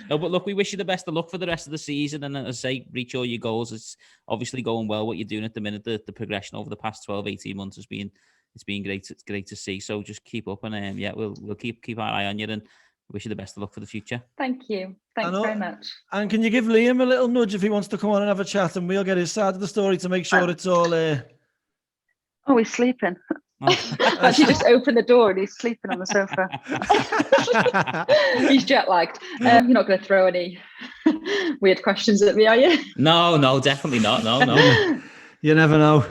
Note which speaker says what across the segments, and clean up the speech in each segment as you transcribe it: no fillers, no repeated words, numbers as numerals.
Speaker 1: No, but look, we wish you the best of luck for the rest of the season. And as I say, reach all your goals. It's obviously going well what you're doing at the minute. The progression over the past 12, 18 months has been great. It's great to see. So just keep up, and we'll keep our eye on you, and wish you the best of luck for the future.
Speaker 2: Thank you. Thanks very much.
Speaker 3: And can you give Liam a little nudge if he wants to come on and have a chat, and we'll get his side of the story to make sure it's all.
Speaker 2: Oh, he's sleeping. Actually, just open the door and he's sleeping on the sofa. He's jet lagged. You're not going to throw any weird questions at me, are you?
Speaker 1: No, definitely not. No.
Speaker 3: You never know.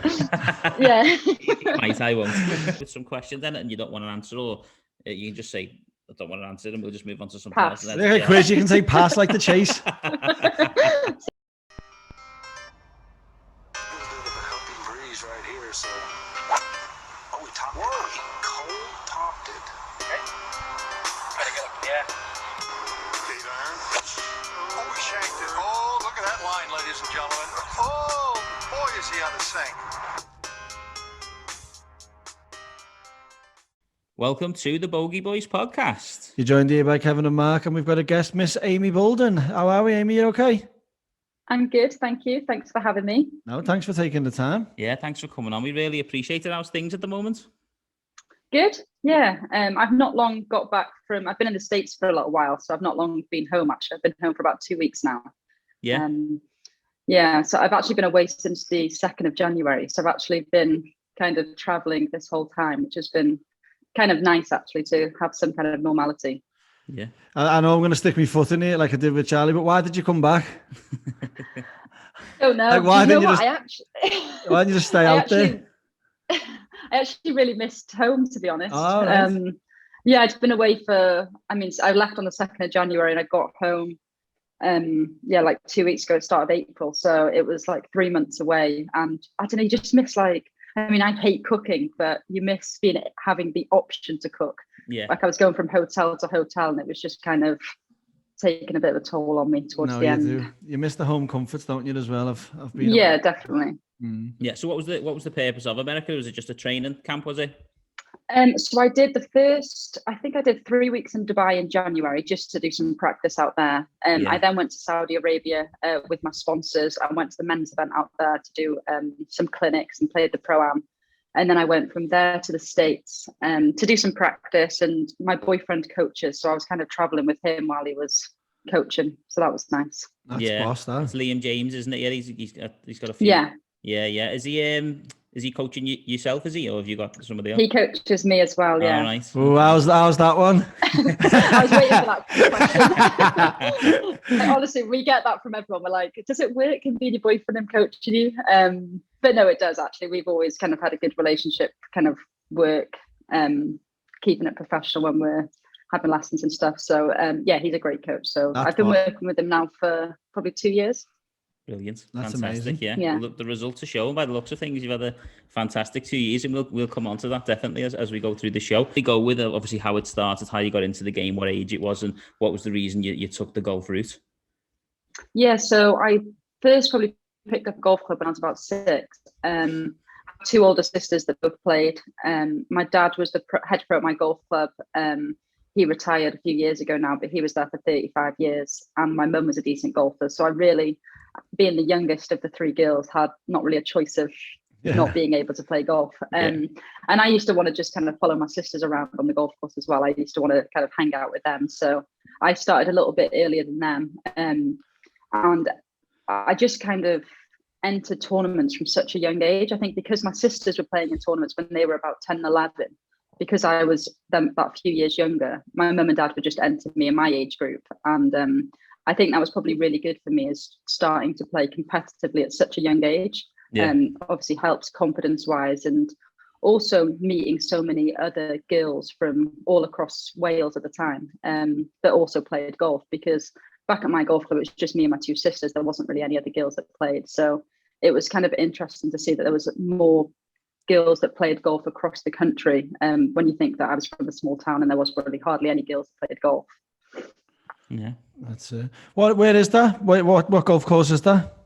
Speaker 2: Yeah.
Speaker 1: Right, I won't. With some questions then, and you don't want to answer, or you can just say, I don't want to answer, and we'll just move on to something else.
Speaker 3: Like a quiz, you can say pass like the chase.
Speaker 1: Welcome to the Bogey Boys podcast.
Speaker 3: You're joined here by Kevin and Mark, and we've got a guest, Miss Amy Boulden. How are we, Amy? You okay?
Speaker 2: I'm good, thank you. Thanks for having me.
Speaker 3: No, thanks for taking the time.
Speaker 1: Yeah, thanks for coming on. We really appreciate it. How's things at the moment?
Speaker 2: Good, yeah. I've not long got back from, I've been in the States for a little while, so I've not long been home, actually. I've been home for about 2 weeks now.
Speaker 1: Yeah.
Speaker 2: Yeah, so I've actually been away since the 2nd of January. So I've actually been kind of traveling this whole time, which has been kind of nice, actually, to have some kind of normality.
Speaker 1: Yeah.
Speaker 3: I know I'm going to stick my foot in it like I did with Charlie, but why did you come back?
Speaker 2: Oh, no.
Speaker 3: Like, why didn't you just stay out there?
Speaker 2: I actually really missed home, to be honest.
Speaker 3: Oh, right.
Speaker 2: Yeah, I'd been away I left on the 2nd of January and I got home, like 2 weeks ago, start of April. So it was like 3 months away. And I don't know, you just miss I hate cooking, but you miss having the option to cook.
Speaker 1: Yeah.
Speaker 2: Like I was going from hotel to hotel and it was just kind of taking a bit of a toll on me towards the end.
Speaker 3: Do. You miss the home comforts, don't you, as well, of being
Speaker 2: Yeah, definitely.
Speaker 1: Yeah. So what was the purpose of America? Was it just a training camp, was it?
Speaker 2: So I did I think I did 3 weeks in Dubai in January just to do some practice out there. I then went to Saudi Arabia with my sponsors. I went to the men's event out there to do some clinics and played the Pro-Am. And then I went from there to the States to do some practice, and my boyfriend coaches. So I was kind of traveling with him while he was coaching. So that was nice.
Speaker 3: That's boss, that.
Speaker 1: It's Liam James, isn't it? Yeah, he's got a few.
Speaker 2: Yeah.
Speaker 1: Yeah. Is he coaching yourself, is he? Or have you got somebody else?
Speaker 2: He coaches me as well, yeah.
Speaker 1: Oh, nice.
Speaker 3: Ooh, how's that one?
Speaker 2: I was waiting for that question. Honestly, we get that from everyone. We're like, does it work in being your boyfriend and coaching you? But no, it does actually. We've always kind of had a good relationship, kind of work, keeping it professional when we're having lessons and stuff. So he's a great coach. So I've been working with him now for probably 2 years.
Speaker 1: Brilliant.
Speaker 3: That's
Speaker 1: fantastic.
Speaker 3: amazing.
Speaker 1: Yeah. Look, the results are showing by the looks of things. You've had a fantastic 2 years, and we'll come on to that definitely as we go through the show. We go with obviously how it started, how you got into the game, what age it was, and what was the reason you took the golf route. Yeah,
Speaker 2: so I first probably picked up a golf club when I was about 6. Two older sisters that both played. My dad was the head pro at my golf club. He retired a few years ago now, but he was there for 35 years. And my mum was a decent golfer. So I really, being the youngest of the 3 girls, had not really a choice of not being able to play golf. And I used to want to just kind of follow my sisters around on the golf course as well. I used to want to kind of hang out with them. So I started a little bit earlier than them. And I just kind of entered tournaments from such a young age. I think because my sisters were playing in tournaments when they were about 10 and 11, because I was that few years younger, my mum and dad would just enter me in my age group. And I think that was probably really good for me, is starting to play competitively at such a young age. Obviously helps confidence wise, and also meeting so many other girls from all across Wales at the time that also played golf, because back at my golf club, it was just me and my 2 sisters. There wasn't really any other girls that played. So it was kind of interesting to see that there was more girls that played golf across the country, when you think that I was from a small town and there was really hardly any girls that played golf.
Speaker 1: Yeah,
Speaker 3: that's where is that? What golf course is that?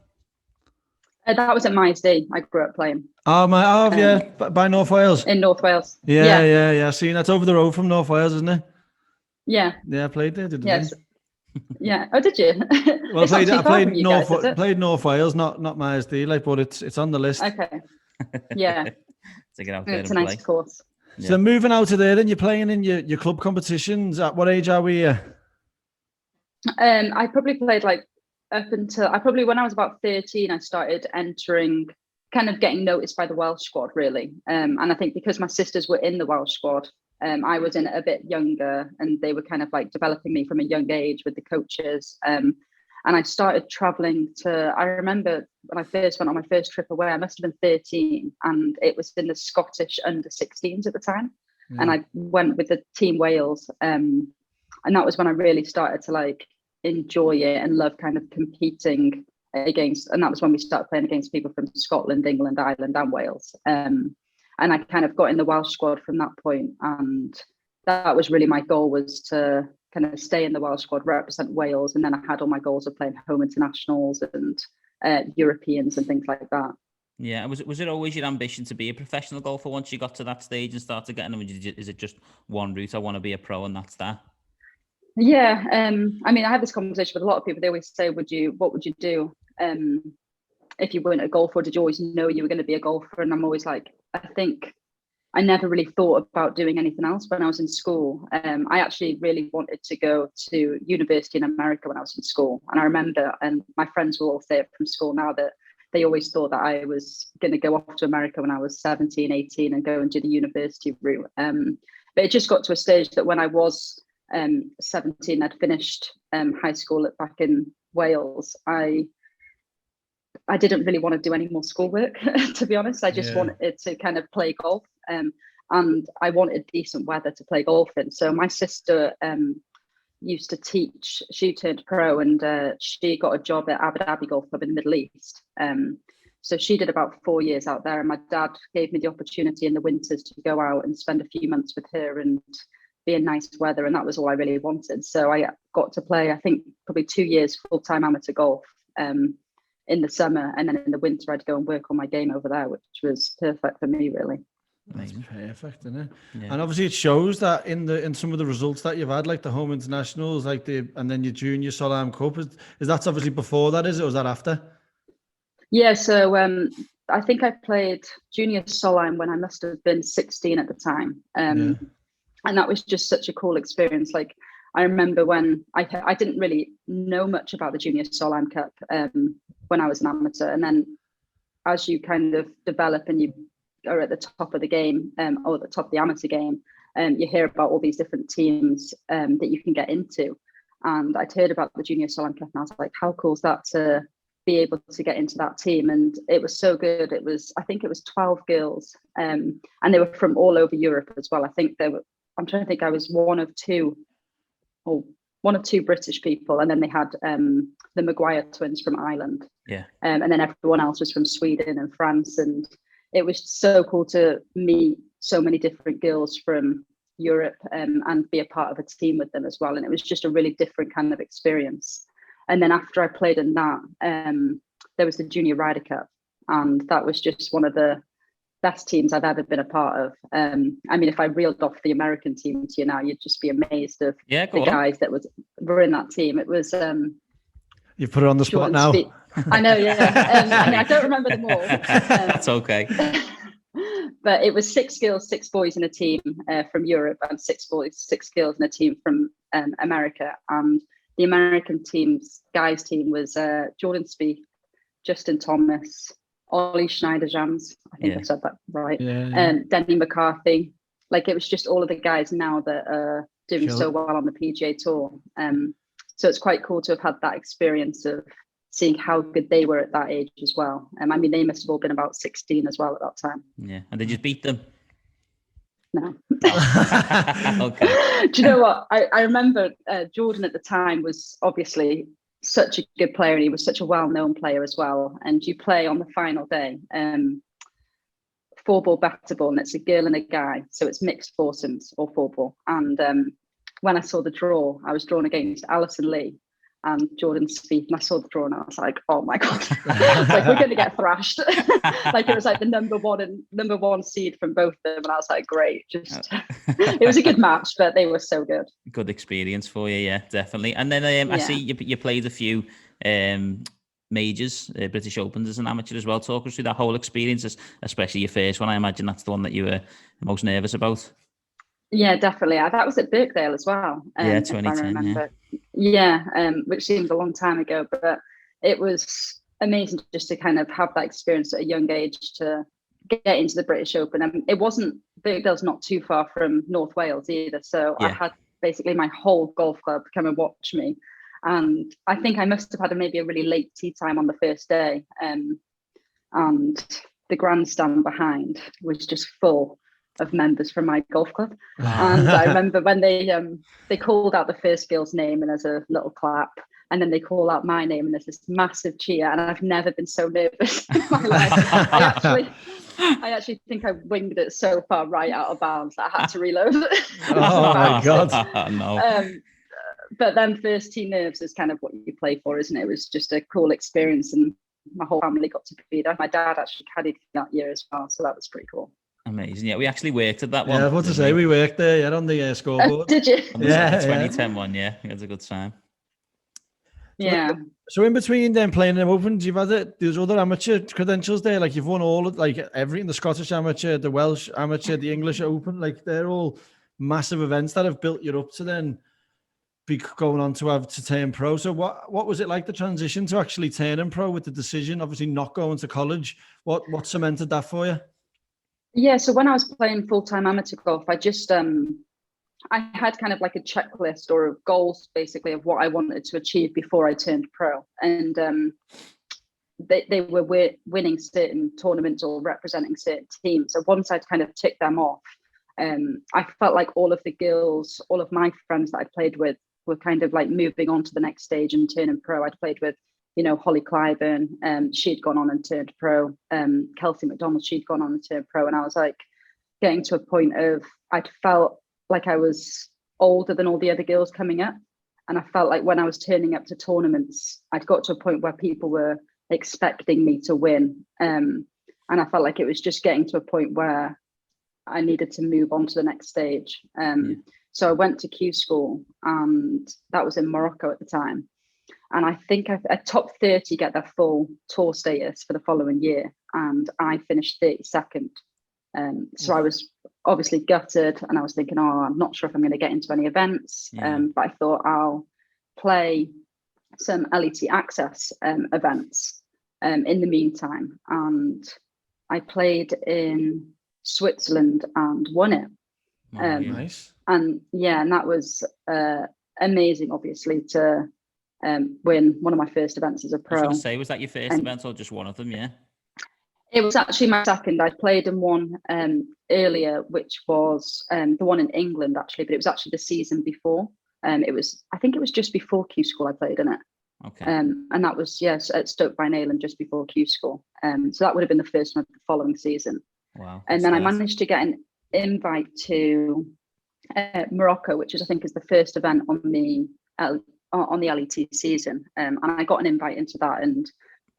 Speaker 2: That was at Maesday. I grew up playing.
Speaker 3: By North Wales.
Speaker 2: In North Wales.
Speaker 3: Yeah. See, that's over the road from North Wales, isn't it?
Speaker 2: Yeah.
Speaker 3: Yeah, I played there, didn't
Speaker 2: Yes. Yeah. Oh, did you?
Speaker 3: Well,
Speaker 2: It's not too
Speaker 3: I
Speaker 2: far
Speaker 3: played
Speaker 2: from you guys, is it?
Speaker 3: played North Wales, not Mersey, like, but it's on the list.
Speaker 2: Okay. Yeah.
Speaker 1: To get out there
Speaker 2: It's
Speaker 1: and
Speaker 2: a
Speaker 1: play.
Speaker 2: nice course.
Speaker 3: So then moving out of there, then you're playing in your club competitions. At what age are we here?
Speaker 2: I probably played like up until when I was about 13, I started entering, kind of getting noticed by the Welsh squad, really. And I think because my sisters were in the Welsh squad, I was in it a bit younger, and they were kind of like developing me from a young age with the coaches. And I started traveling I remember when I first went on my first trip away, I must have been 13, and it was in the Scottish under 16s at the time. And I went with the Team Wales. And that was when I really started to like enjoy it and love kind of competing against, and that was when we started playing against people from Scotland, England, Ireland, and Wales. And I kind of got in the Welsh squad from that point, and that was really my goal, was to kind of stay in the Welsh squad, represent Wales, and then I had all my goals of playing home internationals and Europeans and things like that.
Speaker 1: Yeah, was it always your ambition to be a professional golfer once you got to that stage and started getting them? Is it just one route? I want to be a pro, and that's that.
Speaker 2: Yeah, I mean, I had this conversation with a lot of people. They always say, what would you do if you weren't a golfer? Did you always know you were going to be a golfer? And I'm always like, I think I never really thought about doing anything else when I was in school. I actually really wanted to go to university in America when I was in school. And I remember, and my friends will all say it from school now, that they always thought that I was going to go off to America when I was 17, 18 and go and do the university route. But it just got to a stage that when I was 17, I'd finished high school back in Wales. I didn't really want to do any more schoolwork, to be honest. I just wanted to kind of play golf, and I wanted decent weather to play golf in. So my sister used to teach. She turned pro, and she got a job at Abu Dhabi Golf Club in the Middle East. So she did about 4 years out there, and my dad gave me the opportunity in the winters to go out and spend a few months with her and be in nice weather, and that was all I really wanted. So I got to play, I think, probably 2 years full-time amateur golf in the summer, and then in the winter I'd go and work on my game over there, which was perfect for me, really.
Speaker 3: That's perfect, isn't it?
Speaker 1: Yeah.
Speaker 3: And obviously it shows that in some of the results that you've had, like the home internationals, and then your junior Solheim Cup, is that's obviously before that, is it, or was that after?
Speaker 2: Yeah, so I think I played junior Solheim when I must have been 16 at the time. And that was just such a cool experience. Like, I remember when I didn't really know much about the Junior Solheim Cup when I was an amateur. And then as you kind of develop and you are at the top of the game, or at the top of the amateur game, you hear about all these different teams that you can get into. And I'd heard about the Junior Solheim Cup, and I was like, how cool is that to be able to get into that team? And it was so good. I think it was 12 girls, and they were from all over Europe as well. I'm trying to think, I was one of two British people, and then they had the Maguire twins from Ireland.
Speaker 1: Yeah.
Speaker 2: And then everyone else was from Sweden and France. And it was so cool to meet so many different girls from Europe and be a part of a team with them as well. And it was just a really different kind of experience. And then after I played in that, there was the Junior Ryder Cup, and that was just one of the best teams I've ever been a part of. I mean, if I reeled off the American team to you now, you'd just be amazed of the guys that were in that team. It was
Speaker 3: you've put it on the spot now.
Speaker 2: I know, yeah. I mean, I don't remember them all.
Speaker 1: That's okay.
Speaker 2: But it was 6 girls, 6 boys in a team from Europe, and 6 girls in a team from America. And the American guys team was Jordan Spieth, Justin Thomas, Ollie Schneider-Jans, I think I said that right, Denny McCarthy. Like, it was just all of the guys now that are doing so well on the PGA Tour. So it's quite cool to have had that experience of seeing how good they were at that age as well. I mean, they must have all been about 16 as well at that time.
Speaker 1: Yeah, and they just beat them?
Speaker 2: No.
Speaker 1: Okay.
Speaker 2: Do you know what? I remember Jordan at the time was obviously such a good player, and he was such a well-known player as well. And you play on the final day, 4-ball back to ball, and it's a girl and a guy, so it's mixed foursomes or 4-ball. And when I saw the draw, I was drawn against Alison Lee, and Jordan Spieth, and I saw the draw and I was like, oh my God, like we're going to get thrashed. Like it was like the number one seed from both of them. And I was like, great, just, it was a good match, but they were so good.
Speaker 1: Good experience for you. Yeah, definitely. And then I see you played a few majors, British Opens as an amateur as well. Talk us through that whole experience, especially your first one. I imagine that's the one that you were most nervous about.
Speaker 2: Yeah, definitely. That was at Birkdale as well.
Speaker 1: 2010,
Speaker 2: if I remember. Yeah, which seems a long time ago, but it was amazing just to kind of have that experience at a young age to get into the British Open. And Birkdale's not too far from North Wales either. So I had basically my whole golf club come and watch me. And I think I must have had maybe a really late tee time on the first day. And the grandstand behind was just full of members from my golf club. And I remember when they called out the first girl's name and there's a little clap, and then they call out my name and there's this massive cheer, and I've never been so nervous in my life. I actually think I winged it so far right out of bounds that I had to reload.
Speaker 3: Oh my God.
Speaker 1: No.
Speaker 2: But then first tee nerves is kind of what you play for, isn't it? It was just a cool experience, and my whole family got to be there. My dad actually caddied that year as well, so that was pretty cool.
Speaker 1: Amazing. Yeah, we actually worked at that one.
Speaker 3: Yeah, I was about to say, we worked there, on the scoreboard.
Speaker 2: Did you?
Speaker 1: On the 2010 one, yeah. It was a good time.
Speaker 2: Yeah.
Speaker 3: So in between them playing them Opens, you've had there's other amateur credentials there. Like you've won all of, like everything, the Scottish Amateur, the Welsh Amateur, the English Open. Like they're all massive events that have built you up to then be going on to have to turn pro. So what was it like, the transition to actually turning pro with the decision, obviously not going to college? What cemented that for you?
Speaker 2: Yeah, so when I was playing full-time amateur golf, I just I had kind of like a checklist or goals basically of what I wanted to achieve before I turned pro. And they were winning certain tournaments or representing certain teams. So once I'd kind of ticked them off, I felt like all of the girls, all of my friends that I played with were kind of like moving on to the next stage and turning pro. I'd played with, Holly Cliburn, she'd gone on and turned pro. Kelsey McDonald, she'd gone on and turned pro. And I was like getting to a point of, I'd felt like I was older than all the other girls coming up. And I felt like when I was turning up to tournaments, I'd got to a point where people were expecting me to win. And I felt like it was just getting to a point where I needed to move on to the next stage. So I went to Q school, and that was in Morocco at the time. And I think a top 30 get their full tour status for the following year. And I finished 32nd. So I was obviously gutted, and I was thinking, I'm not sure if I'm going to get into any events. But I thought I'll play some LET access events in the meantime. And I played in Switzerland and won it.
Speaker 3: Nice.
Speaker 2: And that was amazing, obviously, to win one of my first events as a pro.
Speaker 1: I was going to say, was that your first event or just one of them? Yeah.
Speaker 2: It was actually my second. I played in one earlier, which was the one in England, actually, but it was actually the season before. I think it was just before Q School I played in it.
Speaker 1: Okay.
Speaker 2: And that was, at Stoke by Nayland just before Q School. So that would have been the first one of the following season.
Speaker 1: Wow.
Speaker 2: And then I managed to get an invite to Morocco, which I think is the first event on the LET season. And I got an invite into that and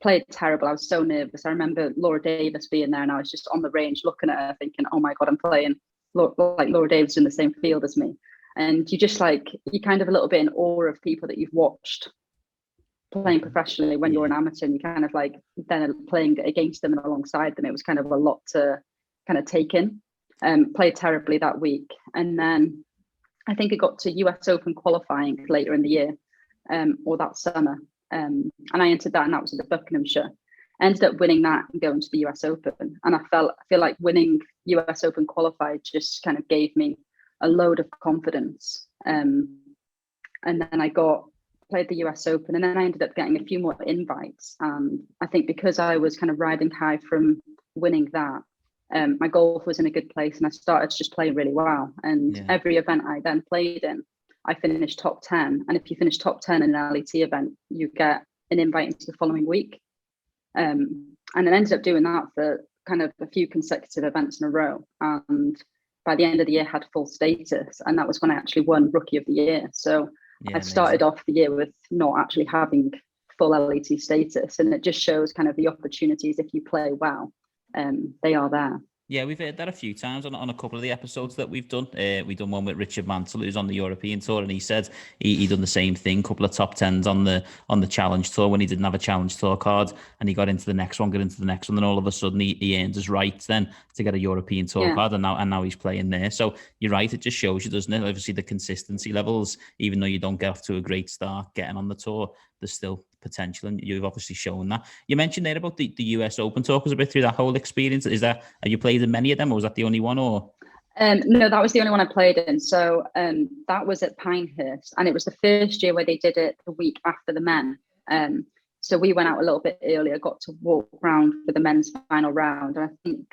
Speaker 2: played terrible. I was so nervous. I remember Laura Davis being there, and I was just on the range looking at her thinking, oh my God, I'm playing like Laura Davis in the same field as me. And you just you're kind of a little bit in awe of people that you've watched playing professionally when you're an amateur, and you kind of like then playing against them and alongside them. It was kind of a lot to kind of take in. Played terribly that week. And then I think it got to US Open qualifying later in the year, or that summer. And I entered that, and that was at the Buckinghamshire. I ended up winning that and going to the US Open. And I feel like winning US Open qualified just kind of gave me a load of confidence. And then I played the US Open, and then I ended up getting a few more invites. And I think because I was kind of riding high from winning that, my golf was in a good place, and I started to just play really well. And every event I then played in, I finished top 10. And if you finish top 10 in an LET event, you get an invite into the following week. And I ended up doing that for kind of a few consecutive events in a row. And by the end of the year, had full status. And that was when I actually won Rookie of the Year. So I started off the year with not actually having full LET status, and it just shows kind of the opportunities if you play well, they are there.
Speaker 1: Yeah, we've heard that a few times on a couple of the episodes that we've done. We've done one with Richard Mansell, who's on the European Tour, and he said he done the same thing, couple of top tens on the Challenge Tour when he didn't have a Challenge Tour card, and he got into the next one, and then all of a sudden he earned his right then to get a European Tour card, and now he's playing there. So you're right, it just shows you, doesn't it? Obviously the consistency levels, even though you don't get off to a great start getting on the tour, there's still potential, and you've obviously shown that. You mentioned there about the US Open. Talk us a bit through that whole experience. Have you played in many of them, or was that the only one? Or
Speaker 2: no, that was the only one I played in. So that was at Pinehurst, and it was the first year where they did it the week after the men. So we went out a little bit earlier, got to walk around for the men's final round, and I think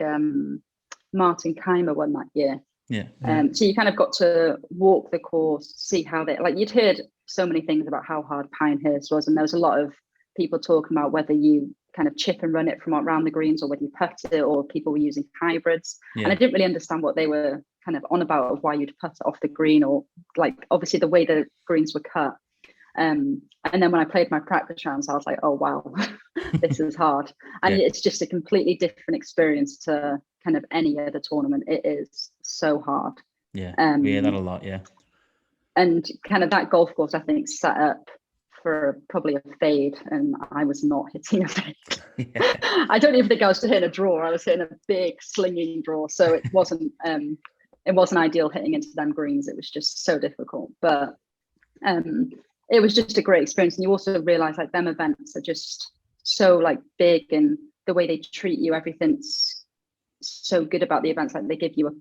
Speaker 2: Martin Keimer won that year.
Speaker 1: Yeah.
Speaker 2: So you kind of got to walk the course, see how they, like, you'd heard so many things about how hard Pinehurst was, and there was a lot of people talking about whether you kind of chip and run it from around the greens, or whether you putt it, or people were using hybrids. And I didn't really understand what they were kind of on about, of why you'd putt it off the green, or like obviously the way the greens were cut. And then when I played my practice rounds, I was like, oh wow, this is hard. And it's just a completely different experience to kind of any other tournament. It is so hard.
Speaker 1: Yeah, we hear that a lot. Yeah.
Speaker 2: And kind of that golf course, I think, set up for probably a fade, and I was not hitting a fade. I don't even think I was hitting a draw. I was hitting a big slinging draw, so it wasn't ideal hitting into them greens. It was just so difficult, but it was just a great experience. And you also realize, like, them events are just so like big, and the way they treat you, everything's so good about the events. Like, they give you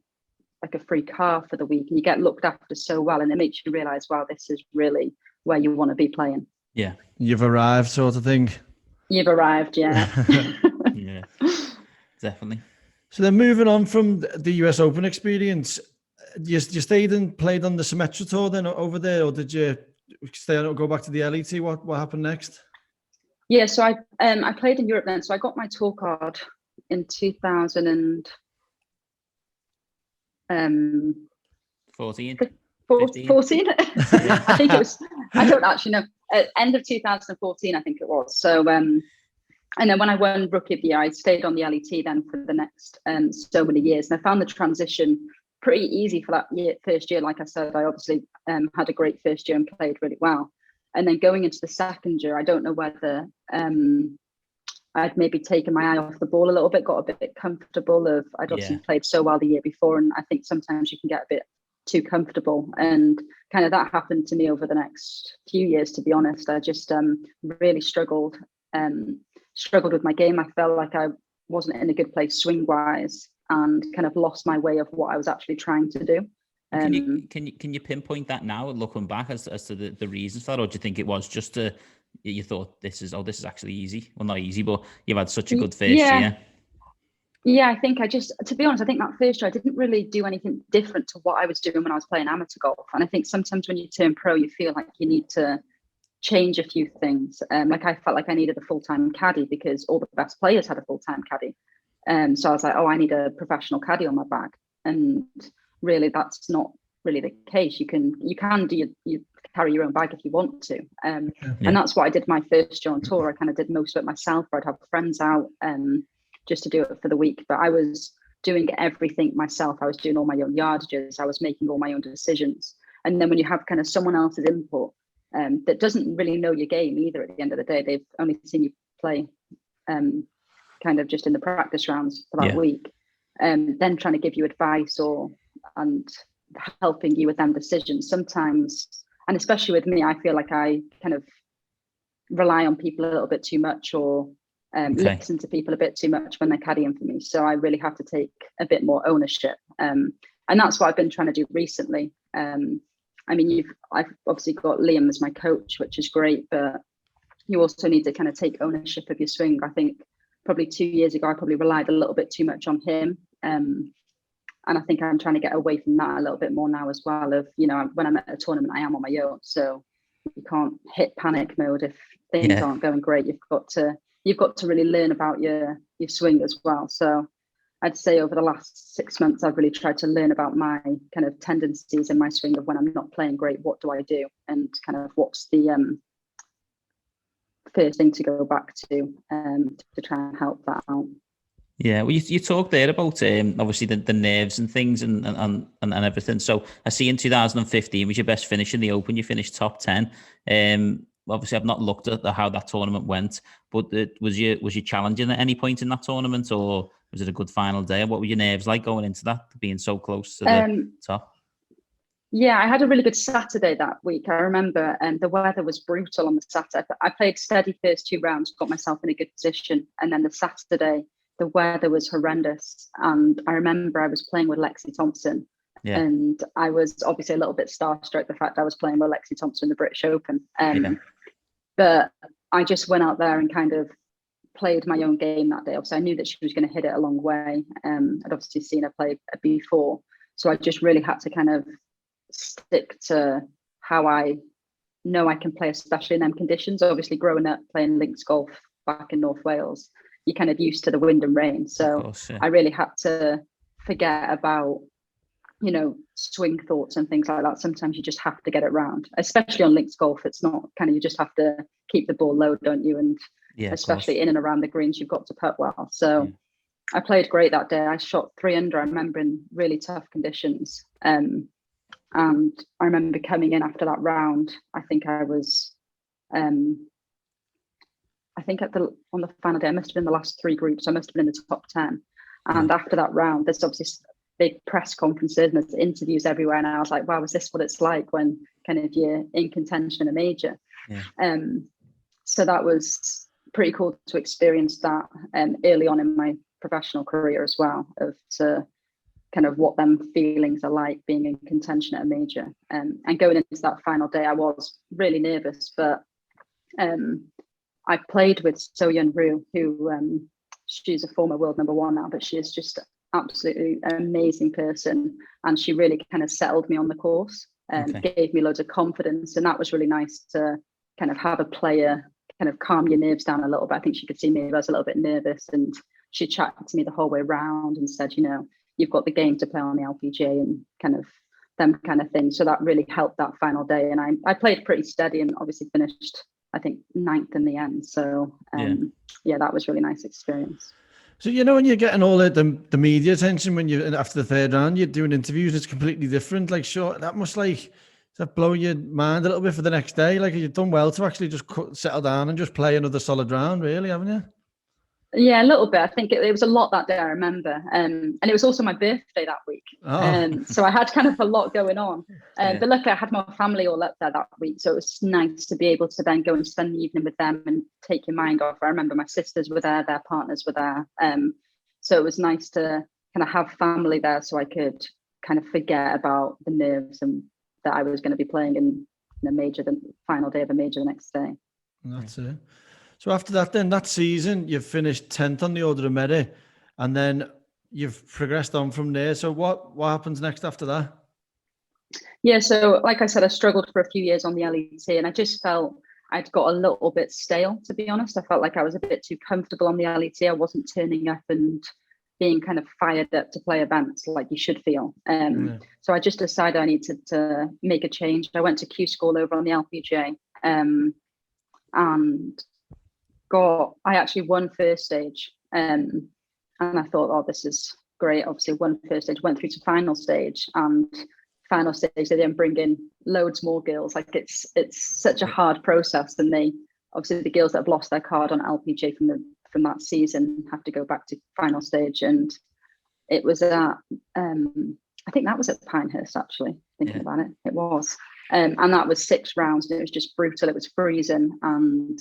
Speaker 2: a free car for the week, and you get looked after so well, and it makes you realize, wow, this is really where you want to be playing.
Speaker 1: Yeah,
Speaker 3: you've arrived, sort of thing.
Speaker 2: You've arrived, yeah.
Speaker 1: Yeah, definitely.
Speaker 3: So then, moving on from the US Open experience, you stayed and played on the Symetra Tour then over there, or did you stay and go back to the LET? What happened next?
Speaker 2: Yeah, so I played in Europe then. So I got my tour card in 2014. 14? I think it was, I don't actually know, end of 2014 I think it was. So and then when I won Rookie of the Year, I stayed on the LET then for the next so many years, and I found the transition pretty easy for that first year. Like I said, I obviously had a great first year and played really well, and then going into the second year, I don't know whether I'd maybe taken my eye off the ball a little bit, got a bit comfortable. I'd obviously played so well the year before, and I think sometimes you can get a bit too comfortable, and kind of that happened to me over the next few years, to be honest. I just really struggled with my game. I felt like I wasn't in a good place swing wise, and kind of lost my way of what I was actually trying to do.
Speaker 1: Can you pinpoint that now, looking back, as to the reasons for that, or do you think it was just you thought this is actually easy? Well, not easy, but you've had such a good first year.
Speaker 2: Yeah, I think to be honest, I think that first year I didn't really do anything different to what I was doing when I was playing amateur golf. And I think sometimes when you turn pro, you feel like you need to change a few things. Like I felt like I needed a full-time caddy because all the best players had a full-time caddy. So I was like, oh, I need a professional caddy on my back. And really, that's not really the case. You can do you carry your own bag if you want to. And that's what I did my first year on tour. I kind of did most of it myself, or I'd have friends out just to do it for the week. But I was doing everything myself. I was doing all my own yardages. I was making all my own decisions. And then when you have kind of someone else's input that doesn't really know your game either, at the end of the day, they've only seen you play kind of just in the practice rounds for that week, then trying to give you advice and helping you with them decisions sometimes. And especially with me, I feel like I kind of rely on people a little bit too much, or listen to people a bit too much when they're caddying for me. So I really have to take a bit more ownership. And that's what I've been trying to do recently. I mean, I've obviously got Liam as my coach, which is great, but you also need to kind of take ownership of your swing. I think probably 2 years ago, I probably relied a little bit too much on him. And I think I'm trying to get away from that a little bit more now as well. Of, you know, when I'm at a tournament, I am on my own. So you can't hit panic mode if things aren't going great. You've got to really learn about your swing as well. So I'd say over the last 6 months, I've really tried to learn about my kind of tendencies in my swing of when I'm not playing great, what do I do? And kind of what's the first thing to go back to try and help that out.
Speaker 1: Yeah, well, you talked there about obviously the nerves and things and everything. So I see in 2015 was your best finish in the Open. You finished top 10. Obviously, I've not looked at how that tournament went, but was you challenging at any point in that tournament, or was it a good final day? What were your nerves like going into that, being so close to the top?
Speaker 2: Yeah, I had a really good Saturday that week. I remember the weather was brutal on the Saturday. I played steady first 2 rounds, got myself in a good position. And then the Saturday, the weather was horrendous. And I remember I was playing with Lexi Thompson. Yeah. And I was obviously a little bit starstruck, the fact I was playing with Lexi Thompson in the British Open. But I just went out there and kind of played my own game that day. Obviously, I knew that she was going to hit it a long way. I'd obviously seen her play before. So I just really had to kind of stick to how I know I can play, especially in them conditions. Obviously, growing up playing links golf back in North Wales, you're kind of used to the wind and rain. So course, yeah. I really had to forget about, swing thoughts and things like that. Sometimes you just have to get it round, especially on links golf. It's not kind of, you just have to keep the ball low, don't you? And especially in and around the greens, you've got to putt well. So I played great that day. I shot 3 under, I remember, in really tough conditions. And I remember coming in after that round, I think I was, on the final day, I must have been the last 3 groups. I must have been in the top 10. And after that round, there's obviously big press conferences and there's interviews everywhere. And I was like, wow, is this what it's like when kind of you're in contention in a major? Yeah. So that was pretty cool to experience that early on in my professional career as well, to kind of what them feelings are like being in contention at a major. And going into that final day, I was really nervous, but I played with So-Yun Ryu, who she's a former world #1 now, but she is just absolutely an amazing person. And she really kind of settled me on the course and gave me loads of confidence. And that was really nice to kind of have a player kind of calm your nerves down a little bit. I think she could see me, I was a little bit nervous, and she chatted to me the whole way round and said, you've got the game to play on the LPGA and kind of them kind of things. So that really helped that final day. And I played pretty steady and obviously finished, I think, 9th in the end. So that was really nice experience.
Speaker 3: So, when you're getting all the media attention when you after the 3rd round, you're doing interviews, it's completely different. Like, sure, that must does that blow your mind a little bit for the next day? Like, you've done well to actually just settle down and just play another solid round, really, haven't you?
Speaker 2: Yeah, a little bit. I think it was a lot that day, I remember. And it was also my birthday that week. So I had kind of a lot going on. But luckily, I had my family all up there that week. So it was nice to be able to then go and spend the evening with them and take your mind off. I remember my sisters were there, their partners were there. So it was nice to kind of have family there so I could kind of forget about the nerves and that I was going to be playing in the final day of a major the next day.
Speaker 3: That's it. So after that, then that season, you finished 10th on the order of merit, and then you've progressed on from there. So what happens next after that?
Speaker 2: Yeah, so like I said, I struggled for a few years on the LET, and I just felt I'd got a little bit stale, to be honest. I felt like I was a bit too comfortable on the LET. I wasn't turning up and being kind of fired up to play events like you should feel. So I just decided I needed to make a change. I went to Q School over on the LPGA, and I actually won first stage, and I thought, oh, this is great. Obviously won first stage, went through to final stage, and final stage they then bring in loads more girls. Like it's such a hard process, and they obviously the girls that have lost their card on LPGA from that season have to go back to final stage. And it was at I think that was at Pinehurst, actually, thinking about it. It was, and that was 6 rounds, and it was just brutal. It was freezing and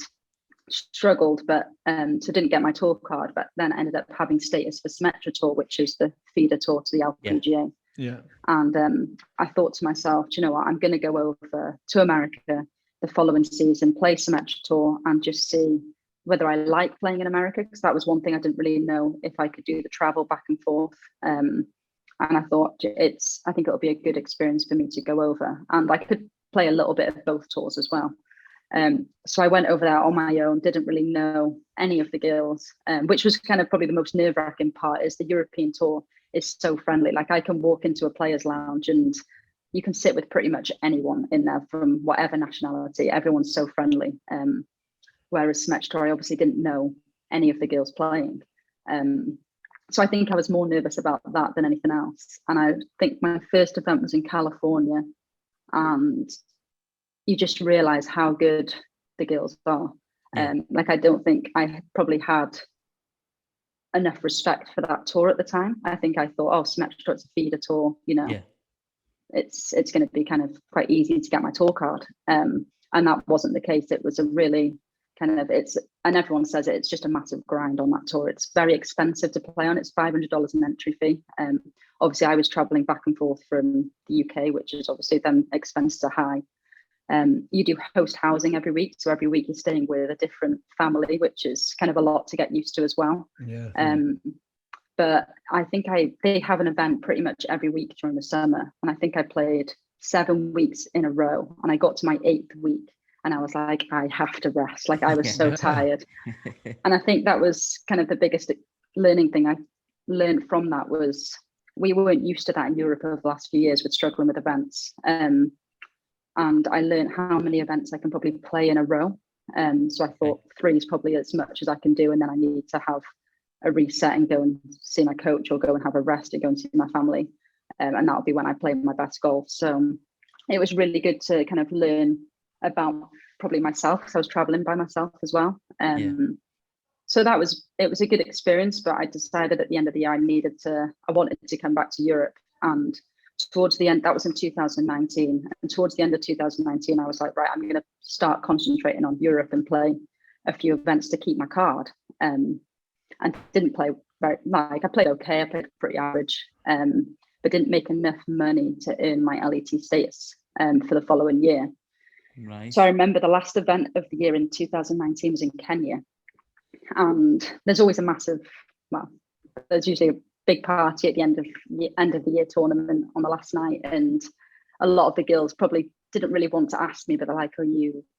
Speaker 2: struggled, but so didn't get my tour card, but then ended up having status for SymMetra Tour, which is the feeder tour to the LPGA. And I thought to myself, do you know what, I'm going to go over to America the following season, play SymMetra Tour, and just see whether I like playing in America, because that was one thing I didn't really know if I could do the travel back and forth. And I thought I think it'll be a good experience for me to go over, and I could play a little bit of both tours as well. So I went over there on my own, didn't really know any of the girls, which was kind of probably the most nerve-wracking part. Is the European tour is so friendly. Like, I can walk into a players' lounge and you can sit with pretty much anyone in there from whatever nationality. Everyone's so friendly. Whereas SymMetra Tour, I obviously didn't know any of the girls playing. So I think I was more nervous about that than anything else. And I think my first event was in California, and you just realize how good the girls are. Like, I don't think I probably had enough respect for that tour at the time. I think I thought, oh, SymMetra Tour, it's a feeder tour, you know, it's going to be kind of quite easy to get my tour card. And that wasn't the case. It was a really kind of, and everyone says it's just a massive grind on that tour. It's very expensive to play on. It's $500 an entry fee. Obviously, I was traveling back and forth from the UK, which is obviously then expenses are high. You do host housing every week. So every week you're staying with a different family, which is kind of a lot to get used to as well. But I think they have an event pretty much every week during the summer. And I think I played 7 weeks in a row, and I got to my 8th week and I was like, I have to rest. Like, I was so tired. And I think that was kind of the biggest learning thing I learned from that was we weren't used to that in Europe over the last few years with struggling with events. And I learned how many events I can probably play in a row. So I thought 3 is probably as much as I can do. And then I need to have a reset and go and see my coach, or go and have a rest and go and see my family. And that'll be when I play my best golf. So it was really good to kind of learn about probably myself, because I was traveling by myself as well. So it was a good experience, but I decided at the end of the year I wanted to come back to Europe. And towards the end, that was in 2019, and towards the end of 2019 I was like, right, I'm going to start concentrating on Europe and play a few events to keep my card. And didn't play I played okay, I played pretty average, but didn't make enough money to earn my LET status for the following year.
Speaker 1: Right.
Speaker 2: So I remember the last event of the year in 2019 was in Kenya, and there's always there's usually a big party at the end of the year tournament on the last night, and a lot of the girls probably didn't really want to ask me, but they're like,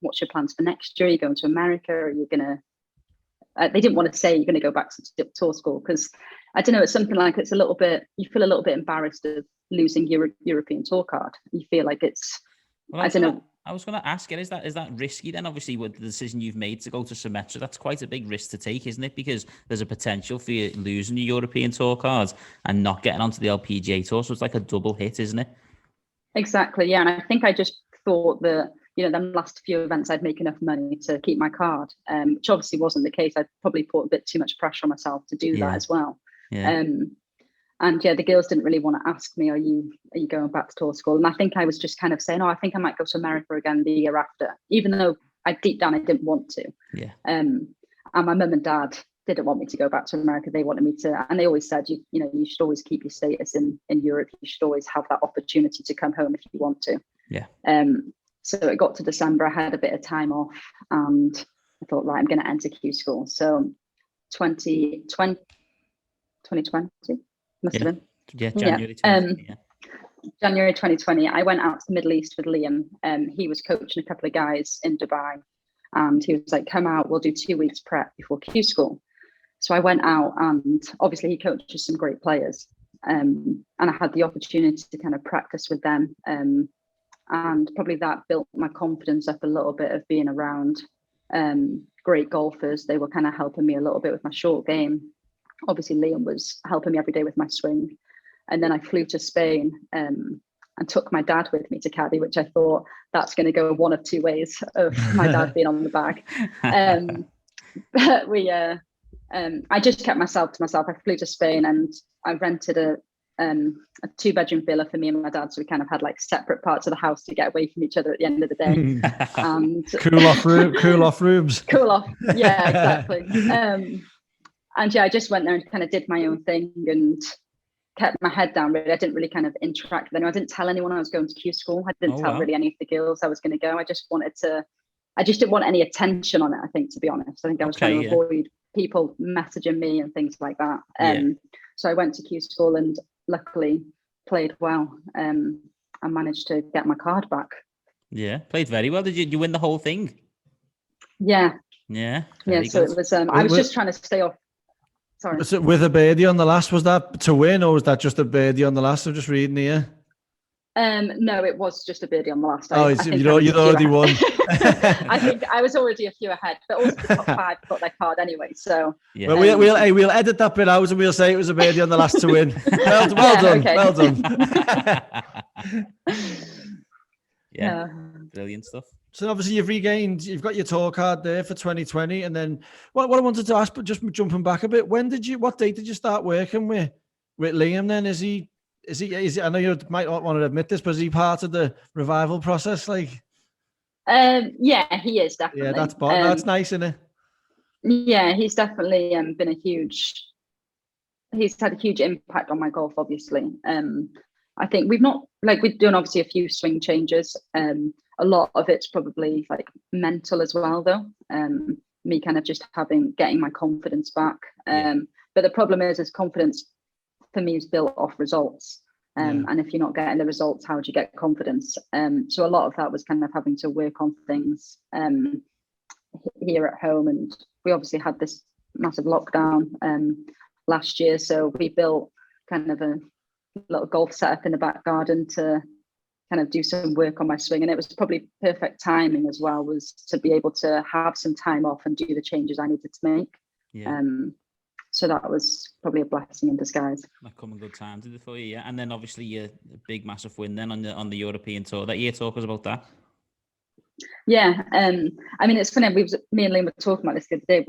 Speaker 2: what's your plans for next year? Are you going to America? Or are you gonna they didn't want to say you're going to go back to tour school, because I don't know, it's something like, it's a little bit, you feel a little bit embarrassed of losing your European tour card. You feel like it's, I don't know.
Speaker 1: I was going to ask it, is that risky then? Obviously, with the decision you've made to go to SymMetra, that's quite a big risk to take, isn't it? Because there's a potential for you losing your European tour cards and not getting onto the LPGA tour. So it's like a double hit, isn't it?
Speaker 2: Exactly, yeah. And I think I just thought that, them last few events I'd make enough money to keep my card, which obviously wasn't the case. I probably put a bit too much pressure on myself to do that as well. And the girls didn't really want to ask me, are you going back to tour school? And I think I was just kind of saying, I think I might go to America again the year after, even though deep down I didn't want to. And my mum and dad didn't want me to go back to America. They wanted me to, and they always said, you should always keep your status in Europe. You should always have that opportunity to come home if you want to. So it got to December, I had a bit of time off, and I thought, right, I'm going to enter Q school. So 2020 must have been.
Speaker 1: January 2020.
Speaker 2: January 2020, I went out to the Middle East with Liam. He was coaching a couple of guys in Dubai, and he was like, come out, we'll do 2 weeks prep before Q school. So I went out, and obviously he coaches some great players. And I had the opportunity to kind of practice with them. And probably that built my confidence up a little bit of being around great golfers. They were kind of helping me a little bit with my short game. Obviously, Liam was helping me every day with my swing. And then I flew to Spain and took my dad with me to caddy, which I thought that's going to go one of 2 ways of my dad being on the bag. But I just kept myself to myself. I flew to Spain and I rented a 2-bedroom villa for me and my dad, so we kind of had like separate parts of the house to get away from each other at the end of the day. And
Speaker 3: cool off rooms.
Speaker 2: Cool off, yeah, exactly. And I just went there and kind of did my own thing and kept my head down. Really, I didn't really kind of interact with anyone. I didn't tell anyone I was going to Q school. I didn't tell really any of the girls I was going to go. I just didn't want any attention on it, I think, to be honest. I think I was trying to avoid people messaging me and things like that. So I went to Q school and luckily played well. I managed to get my card back.
Speaker 1: Yeah, played very well. Did you win the whole thing?
Speaker 2: Yeah.
Speaker 1: Yeah.
Speaker 2: Yeah.
Speaker 1: Very
Speaker 2: So
Speaker 1: good.
Speaker 2: it was. I was just trying to stay off. Sorry.
Speaker 3: Was it with a birdie on the last? Was that to win, or was that just a birdie on the last? I'm just reading here.
Speaker 2: No, it was just a birdie on the last.
Speaker 3: Oh, you'd already won.
Speaker 2: I think I was already a few ahead, but also the top 5 got their card anyway. So
Speaker 1: Yeah.
Speaker 3: Well, we'll edit that bit out and we'll say it was a birdie on the last to win. Well done,
Speaker 2: okay.
Speaker 3: well done.
Speaker 1: Yeah, brilliant stuff.
Speaker 3: So obviously you've got your tour card there for 2020, and then what I wanted to ask, but just jumping back a bit, what date did you start working with Liam? Then is he? I know you might not want to admit this, but is he part of the revival process? Like,
Speaker 2: yeah, he is definitely.
Speaker 3: Yeah, that's nice, isn't it?
Speaker 2: Yeah, he's definitely been he's had a huge impact on my golf, obviously. I think we've done obviously a few swing changes. A lot of it's probably like mental as well, though. Me kind of just getting my confidence back. But the problem is confidence for me is built off results. And if you're not getting the results, how do you get confidence? So a lot of that was kind of having to work on things here at home. And we obviously had this massive lockdown last year. So we built kind of a little golf setup in the back garden to kind of do some work on my swing. And it was probably perfect timing as well, was to be able to have some time off and do the changes I needed to make. So that was probably a blessing in disguise.
Speaker 1: That come a good time, did it for you? Yeah. And then obviously your big massive win then on the European tour that year. Talk us about that.
Speaker 2: Yeah. I mean, it's funny. Me and Liam were talking about this the other day.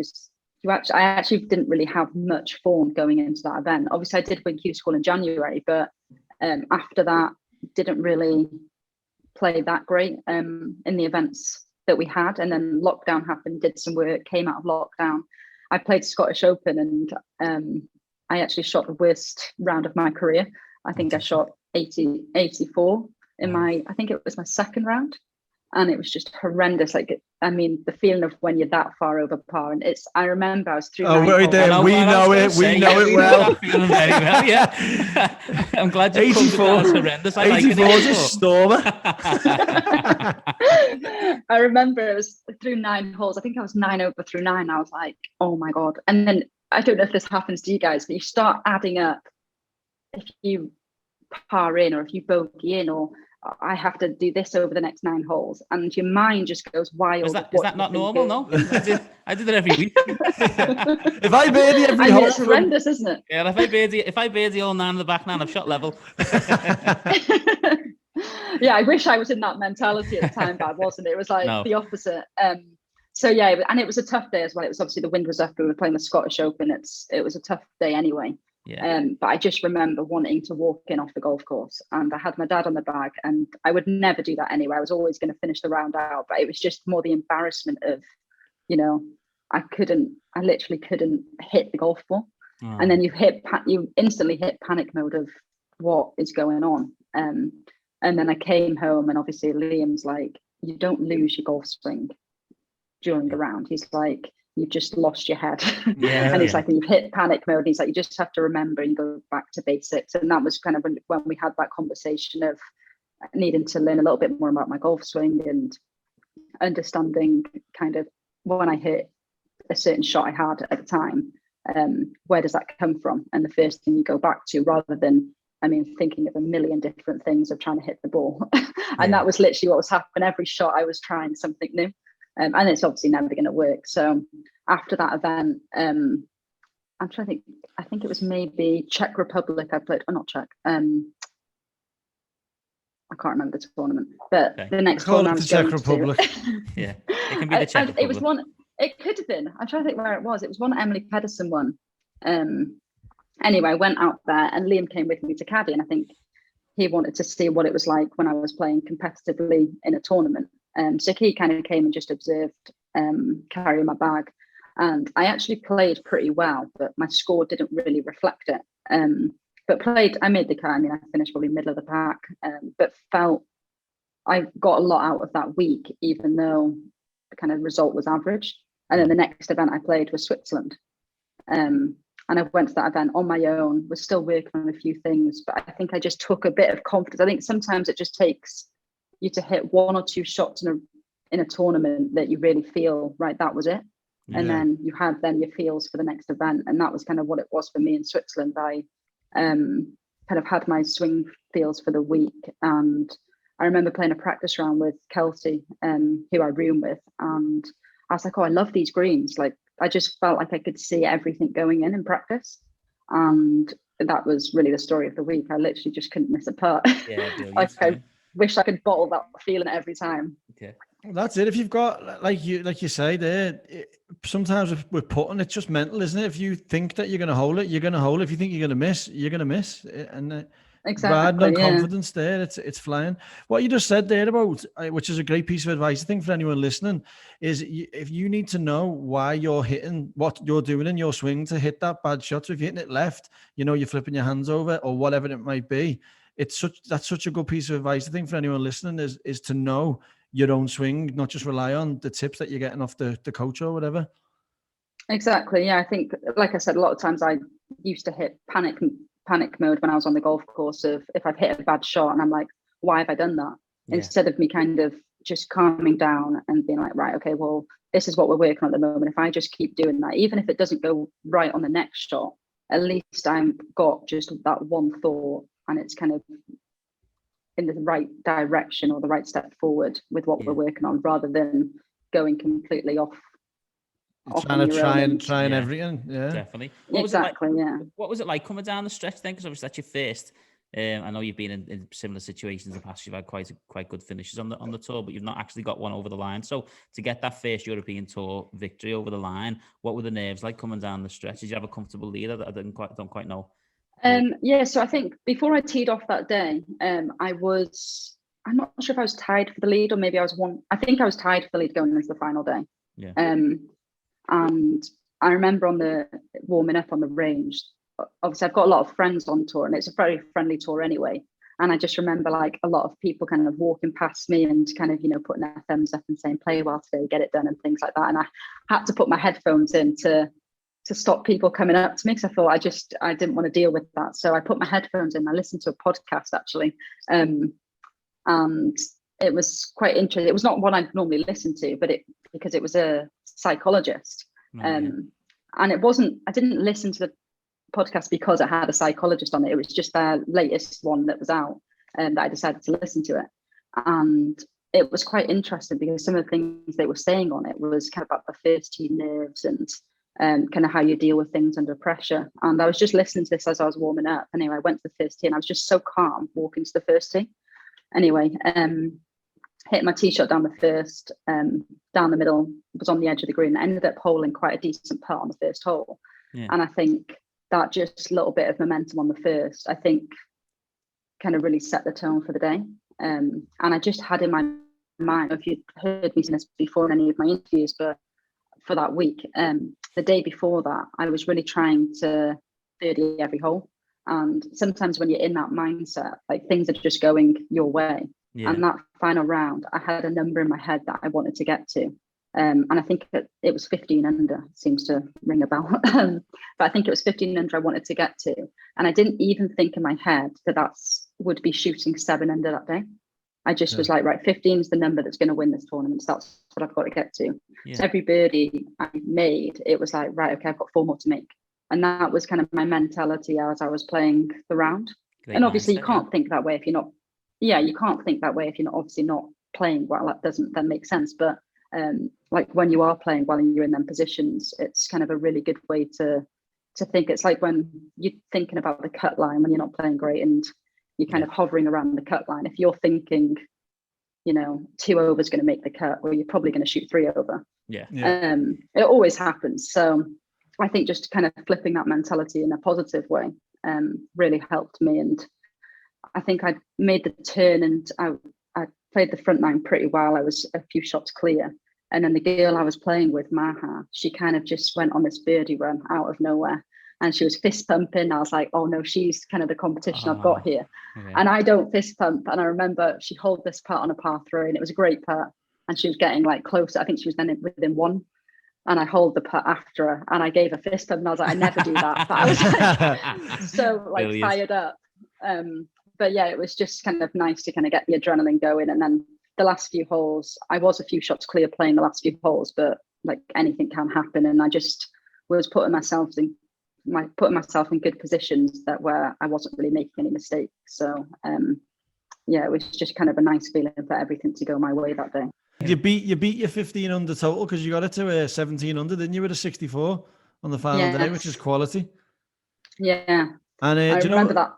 Speaker 2: I actually didn't really have much form going into that event. Obviously, I did win Q School in January, but after that, didn't really play that great in the events that we had. And then lockdown happened, did some work, came out of lockdown. I played Scottish Open, and I actually shot the worst round of my career. I think I shot 84 in I think it was my second round. And it was just horrendous. Like, I mean, the feeling of when you're that far over par, and I remember I was through.
Speaker 3: Oh, we're there. We know it well.
Speaker 1: Feeling very well. Yeah. I'm glad you 84 was horrendous.
Speaker 3: 84 is a stormer.
Speaker 2: I remember it was through 9 holes. I think I was 9 over through 9. I was like, oh my God. And then I don't know if this happens to you guys, but you start adding up if you par in or if you bogey in, or I have to do this over the next 9 holes, and your mind just goes wild.
Speaker 1: Is that not normal? No, I did it every week.
Speaker 3: If I birdie every hole,
Speaker 2: it's horrendous, isn't it?
Speaker 1: Yeah, if I birdie all 9 in the back 9, I've shot level.
Speaker 2: Yeah, I wish I was in that mentality at the time, but I wasn't. It was like the opposite. So yeah, and it was a tough day as well. It was obviously the wind was up. We were playing the Scottish Open. It was a tough day anyway.
Speaker 1: Yeah.
Speaker 2: But I just remember wanting to walk in off the golf course, and I had my dad on the bag, and I would never do that anyway. I was always going to finish the round out, but it was just more the embarrassment of, I literally couldn't hit the golf ball. And then you instantly hit panic mode of what is going on. And then I came home, and obviously Liam's like, you don't lose your golf swing during the round. He's like, you've just lost your head. And he's like, and you've hit panic mode. And he's like, you just have to remember and go back to basics. And that was kind of when we had that conversation of needing to learn a little bit more about my golf swing and understanding kind of when I hit a certain shot I had at the time, where does that come from? And the first thing you go back to, rather than, thinking of a million different things of trying to hit the ball. And that was literally what was happening. Every shot I was trying something new. And it's obviously never going to work. So after that event, I'm trying to think, I think it was maybe Czech Republic I played, or not Czech. I can't remember the tournament, but the next tournament I was
Speaker 3: Czech
Speaker 2: going
Speaker 3: Republic.
Speaker 1: Yeah, it can be the Czech Republic.
Speaker 2: It was one, it could have been, I'm trying to think where it was. It was one Emily Pedersen won. Anyway, I went out there, and Liam came with me to caddy, and I think he wanted to see what it was like when I was playing competitively in a tournament. So he kind of came and just observed carrying my bag, and I actually played pretty well, but my score didn't really reflect it. I made the cut. I finished probably middle of the pack, but felt I got a lot out of that week, even though the kind of result was average. And then the next event I played was Switzerland. And I went to that event on my own, was still working on a few things, but I think I just took a bit of confidence. I think sometimes it just takes you to hit 1 or 2 shots in in a tournament that you really feel, right, that was it. And then you had then your feels for the next event. And that was kind of what it was for me in Switzerland. I kind of had my swing feels for the week. And I remember playing a practice round with Kelsey, who I room with. And I was like, oh, I love these greens. Like, I just felt like I could see everything going in practice. And that was really the story of the week. I literally just couldn't miss a putt.
Speaker 1: Yeah,
Speaker 2: Like, I wish I could bottle that feeling every time.
Speaker 1: Okay.
Speaker 3: That's it. If you've got, like you say there, sometimes with putting, it's just mental, isn't it? If you think that you're going to hold it, you're going to hold it. If you think you're going to miss, you're going to miss. And
Speaker 2: exactly,
Speaker 3: no confidence there, it's flying. What you just said there about, which is a great piece of advice, I think, for anyone listening, is if you need to know why you're hitting, what you're doing in your swing to hit that bad shot. So if you're hitting it left, you're flipping your hands over or whatever it might be. That's such a good piece of advice, I think, for anyone listening, is to know your own swing, not just rely on the tips that you're getting off the coach or whatever.
Speaker 2: Exactly. Yeah, I think, like I said, a lot of times I used to hit panic mode when I was on the golf course of if I've hit a bad shot and I'm like, why have I done that? Yeah. Instead of me kind of just calming down and being like, right, okay, well, this is what we're working on at the moment. If I just keep doing that, even if it doesn't go right on the next shot, at least I've got just that one thought and it's kind of in the right direction or the right step forward with what we're working on, rather than going completely off
Speaker 3: trying everything. Yeah,
Speaker 1: definitely. What was it like coming down the stretch then? Because obviously that's your first. I know you've been in similar situations in the past. You've had quite good finishes on the tour, but you've not actually got one over the line. So to get that first European Tour victory over the line, what were the nerves like coming down the stretch? Did you have a comfortable lead? I don't quite know.
Speaker 2: So I think before I teed off that day, I'm not sure if I was tied for the lead or maybe I was tied for the lead going into the final day.
Speaker 1: Yeah.
Speaker 2: And I remember on the warming up on the range, obviously I've got a lot of friends on tour and it's a very friendly tour anyway. And I just remember like a lot of people kind of walking past me and kind of, putting their thumbs up and saying, play well today, get it done and things like that. And I had to put my headphones in to stop people coming up to me because I thought I didn't want to deal with that. So I put my headphones in. I listened to a podcast actually, and it was quite interesting. It was not one I'd normally listen to, but because it was a psychologist, and it wasn't. I didn't listen to the podcast because it had a psychologist on it. It was just their latest one that was out, and that I decided to listen to it, and it was quite interesting because some of the things they were saying on it was kind of about the first tee nerves and kind of how you deal with things under pressure. And I was just listening to this as I was warming up. Anyway, I went to the first tee and I was just so calm walking to the first tee. Anyway, hit my tee shot down the first, down the middle, was on the edge of the green. I ended up holing quite a decent putt on the first hole. Yeah. And I think that just little bit of momentum on the first, I think kind of really set the tone for the day. And I just had in my mind, if you'd heard me say this before in any of my interviews, but for that week, the day before that, I was really trying to birdie every hole. And sometimes when you're in that mindset, like things are just going your way. Yeah. And that final round, I had a number in my head that I wanted to get to. And I think it was 15 under, seems to ring a bell. But I think it was 15 under I wanted to get to. And I didn't even think in my head that would be shooting 7 under that day. I just was like, right, 15 is the number that's going to win this tournament. So that's what I've got to get to. Yeah. So every birdie I made, it was like, right, okay, I've got 4 more to make. And that was kind of my mentality as I was playing the round. Great and obviously mindset, you can't think that way if you're not, you can't think that way if you're not obviously not playing well. That doesn't then make sense. But like when you are playing well and you're in them positions, it's kind of a really good way to think. It's like when you're thinking about the cut line when you're not playing great and you're kind of hovering around the cut line. If you're thinking, 2 over is going to make the cut, well, you're probably going to shoot 3 over.
Speaker 1: Yeah.
Speaker 2: It always happens. So I think just kind of flipping that mentality in a positive way really helped me. And I think I made the turn and I played the front nine pretty well. I was a few shots clear. And then the girl I was playing with, Maha, she kind of just went on this birdie run out of nowhere. And she was fist pumping. I was like, oh no, she's kind of the competition I've got here. Okay. And I don't fist pump. And I remember she held this putt on a par 3 and it was a great putt. And she was getting like closer. I think she was then within 1. And I hold the putt after her and I gave a fist pump and I was like, I never do that. But I was like, so like Brilliant. Fired up. But yeah, it was just kind of nice to kind of get the adrenaline going. And then the last few holes, I was a few shots clear playing the last few holes, but like anything can happen, and I just was putting myself in good positions where I wasn't really making any mistakes. So yeah, it was just kind of a nice feeling for everything to go my way that day.
Speaker 3: You beat your 15 under total because you got it to 17 under, didn't you, with a 64 on the final day, which is quality.
Speaker 2: Yeah,
Speaker 3: and
Speaker 2: I remember that.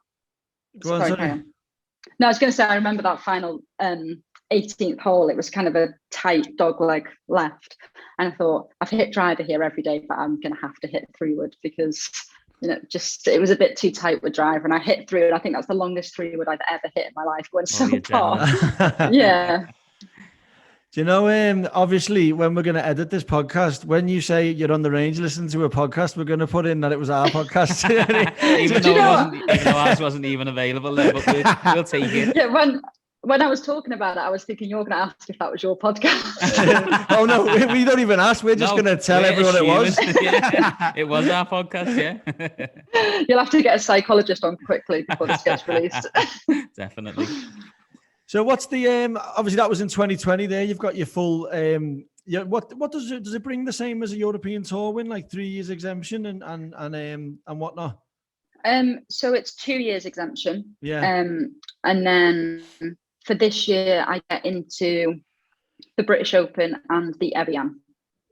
Speaker 3: Go on, sorry.
Speaker 2: No, I was going to say, I remember that final 18th hole. It was kind of a tight dogleg left, and I thought, I've hit driver here every day, but I'm going to have to hit 3-wood because it was a bit too tight with driver, and I hit 3-wood. I think that's the longest 3-wood I've ever hit in my life. Going so far. Yeah.
Speaker 3: Do you know, obviously, when we're going to edit this podcast, when you say you're on the range listening to a podcast, we're going to put in that it was our podcast.
Speaker 1: even though ours wasn't even available there, but we'll take it.
Speaker 2: Yeah, when I was talking about it, I was thinking you're going to ask if that was your podcast.
Speaker 3: Oh, no, we don't even ask. We're just going to tell everyone it was.
Speaker 1: Yeah, it was our podcast, yeah.
Speaker 2: You'll have to get a psychologist on quickly before this gets released.
Speaker 1: Definitely.
Speaker 3: So what's the obviously that was in 2020 there, you've got your full what does it bring the same as a European Tour win, like 3 years exemption and whatnot?
Speaker 2: So it's 2 years exemption.
Speaker 3: Yeah.
Speaker 2: And then for this year I get into the British Open and the Evian.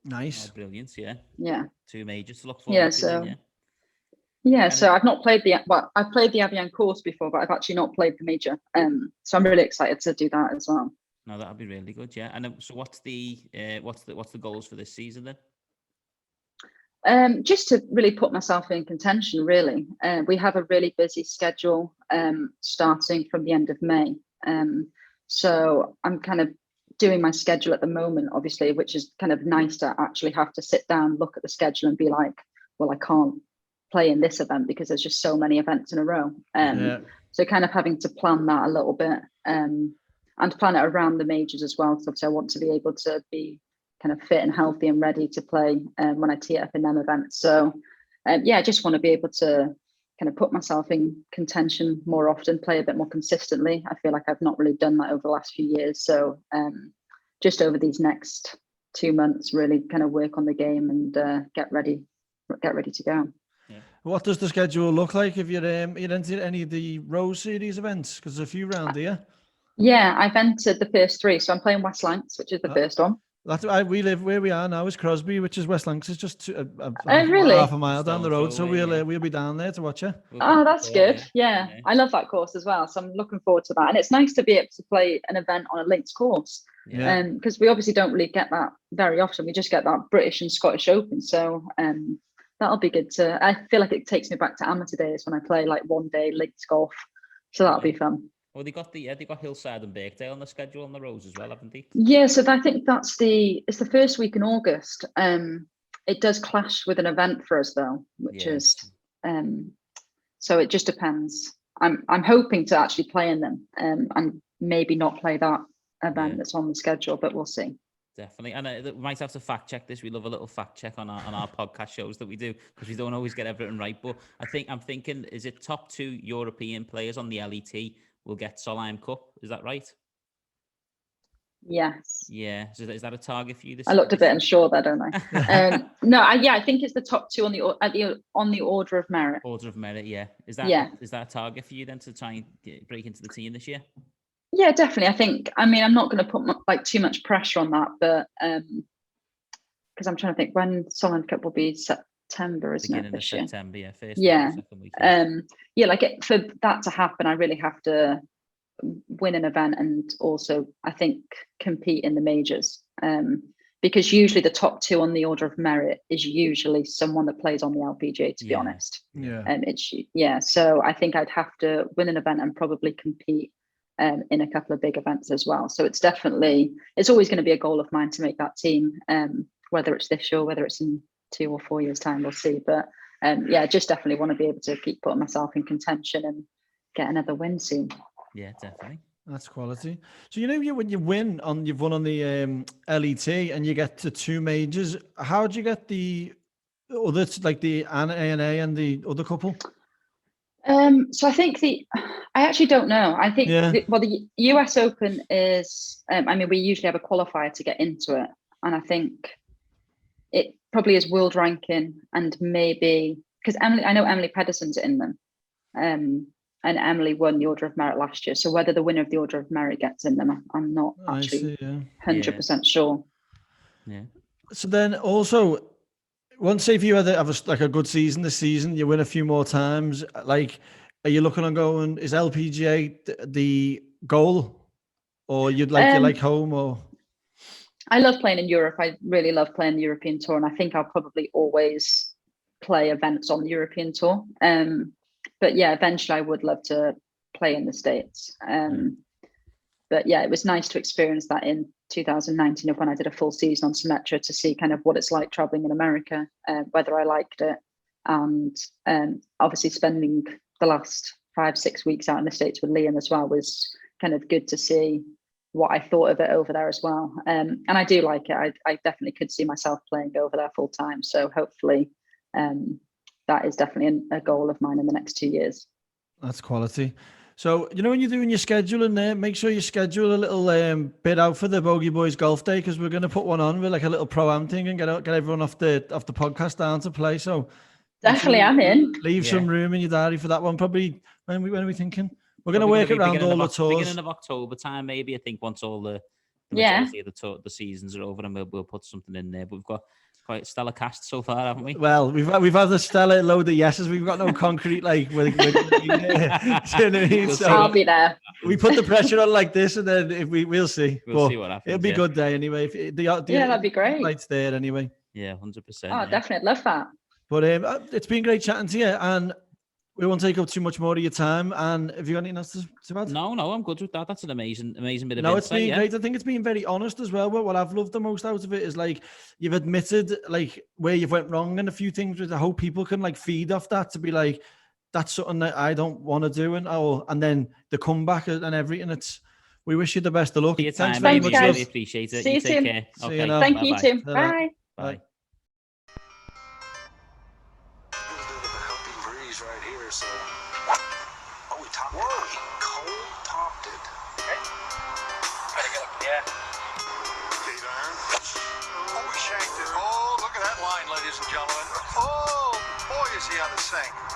Speaker 3: Nice.
Speaker 1: Oh, brilliant, yeah.
Speaker 2: Yeah.
Speaker 1: 2 majors to look forward to.
Speaker 2: Yeah, so I've not played I've played the Evian course before, but I've actually not played the major. So I'm really excited to do that as well.
Speaker 1: No, that'll be really good, yeah. And so what's the goals for this season then?
Speaker 2: Just to really put myself in contention, really. We have a really busy schedule starting from the end of May. So I'm kind of doing my schedule at the moment, obviously, which is kind of nice to actually have to sit down, look at the schedule and be like, well, I can't play in this event because there's just so many events in a row. So kind of having to plan that a little bit and plan it around the majors as well. So obviously I want to be able to be kind of fit and healthy and ready to play when I tee up in them events. So I just want to be able to kind of put myself in contention more often, play a bit more consistently. I feel like I've not really done that over the last few years. So just over these next 2 months, really kind of work on the game and get ready to go.
Speaker 3: Yeah. What does the schedule look like if you're entered any of the Rose Series events? Because there's a few round here.
Speaker 2: Yeah, I've entered the first 3. So I'm playing West Lancs, which is the first one.
Speaker 3: We live where we are now is Crosby, which is West Lancs. It's just
Speaker 2: really?
Speaker 3: half a mile down the road. So we'll be down there to watch it.
Speaker 2: Oh, that's good. Yeah, I love that course as well. So I'm looking forward to that. And it's nice to be able to play an event on a links course.
Speaker 3: Yeah.
Speaker 2: Because we obviously don't really get that very often. We just get that British and Scottish Open. So that'll be good I feel like it takes me back to amateur days when I play like one day links golf. So that'll be fun.
Speaker 1: Well, they got Hillside and Birkdale on the schedule on the roads as well, haven't they?
Speaker 2: Yeah, so I think it's the first week in August. It does clash with an event for us though, which is so it just depends. I'm hoping to actually play in them and maybe not play that event that's on the schedule, but we'll see.
Speaker 1: Definitely, and we might have to fact check this. We love a little fact check on our podcast shows that we do because we don't always get everything right. But I'm thinking, is it top 2 European players on the LET will get Solheim Cup? Is that right?
Speaker 2: Yes.
Speaker 1: Yeah. So is that a target for you?
Speaker 2: I looked a bit unsure there, don't I? No. I think it's the top 2 on the order of merit.
Speaker 1: Order of merit, yeah. Is that a target for you then to try and break into the team this year?
Speaker 2: Yeah, definitely. I'm not going to put too much pressure on that, but because I'm trying to think when Solheim Cup will be September, isn't it? This year?
Speaker 1: September, yeah. First second week. For that to happen, I really have to win an event and also, I think, compete in the majors. Because usually the top 2 on the order of merit is usually someone that plays on the LPGA, to be honest.
Speaker 3: Yeah.
Speaker 2: So I think I'd have to win an event and probably compete in a couple of big events as well. So it's always going to be a goal of mine to make that team, whether it's this year, whether it's in 2 or 4 years time, we'll see. But just definitely want to be able to keep putting myself in contention and get another win soon.
Speaker 1: Yeah, definitely.
Speaker 3: That's quality. So when you've won on the LET and you get to 2 majors, how do you get the others, like the ANA and the other couple?
Speaker 2: So I think I actually don't know. I think the US Open is. I mean, we usually have a qualifier to get into it, and I think it probably is world ranking, and maybe because I know Emily Pedersen's in them, and Emily won the Order of Merit last year. So whether the winner of the Order of Merit gets in them, I'm not actually 100% sure.
Speaker 1: Yeah.
Speaker 3: So then also, once if you have a good season this season, you win a few more times. Like, are you looking on going? Is LPGA the goal, or you like home? Or
Speaker 2: I love playing in Europe. I really love playing the European Tour, and I think I'll probably always play events on the European Tour. But yeah, eventually I would love to play in the States. But yeah, it was nice to experience that in 2019 when I did a full season on SymMetra to see kind of what it's like traveling in America, whether I liked it, and obviously spending the last 5-6 weeks out in the States with Liam as well was kind of good to see what I thought of it over there as well. And I do like it. I definitely could see myself playing over there full time. So hopefully that is definitely a goal of mine in the next 2 years.
Speaker 3: That's quality. So, when you're doing your scheduling there, make sure you schedule a little bit out for the Bogey Boys Golf Day, because we're going to put one on with like a little pro-am thing and get everyone off the podcast down to play. So
Speaker 2: definitely I'm in.
Speaker 3: Leave some room in your diary for that one. Probably when are we thinking? We're going to work around all the tours.
Speaker 1: Beginning of October time, maybe. I think once all the majority of the seasons are over, and we'll put something in there. But we've got quite a stellar cast so far, haven't we?
Speaker 3: Well, we've had a stellar load of yeses. We've got no concrete
Speaker 2: I'll be there.
Speaker 3: We put the pressure on like this, and then we'll see.
Speaker 1: We'll see what happens.
Speaker 3: It'll be a good day anyway.
Speaker 2: That'd be great.
Speaker 3: Lights there anyway.
Speaker 1: Yeah, 100%.
Speaker 2: Oh, definitely love that.
Speaker 3: But it's been great chatting to you, and we won't take up too much more of your time. And have you got anything else to add?
Speaker 1: No, I'm good with that. That's an amazing bit of insight.
Speaker 3: No, it's been great. I think it's been very honest as well. But what I've loved the most out of it is like you've admitted like where you've went wrong and a few things, which I hope people can like feed off that to be like, that's something that I don't want to do, and then the comeback and everything. We wish you the best of luck.
Speaker 1: Thanks very much. Really appreciate it.
Speaker 2: See you
Speaker 1: take
Speaker 2: soon.
Speaker 1: care.
Speaker 3: Okay.
Speaker 2: Thank you too. Bye.
Speaker 3: Bye.
Speaker 4: Ladies and gentlemen. Oh, boy, is he on the sink.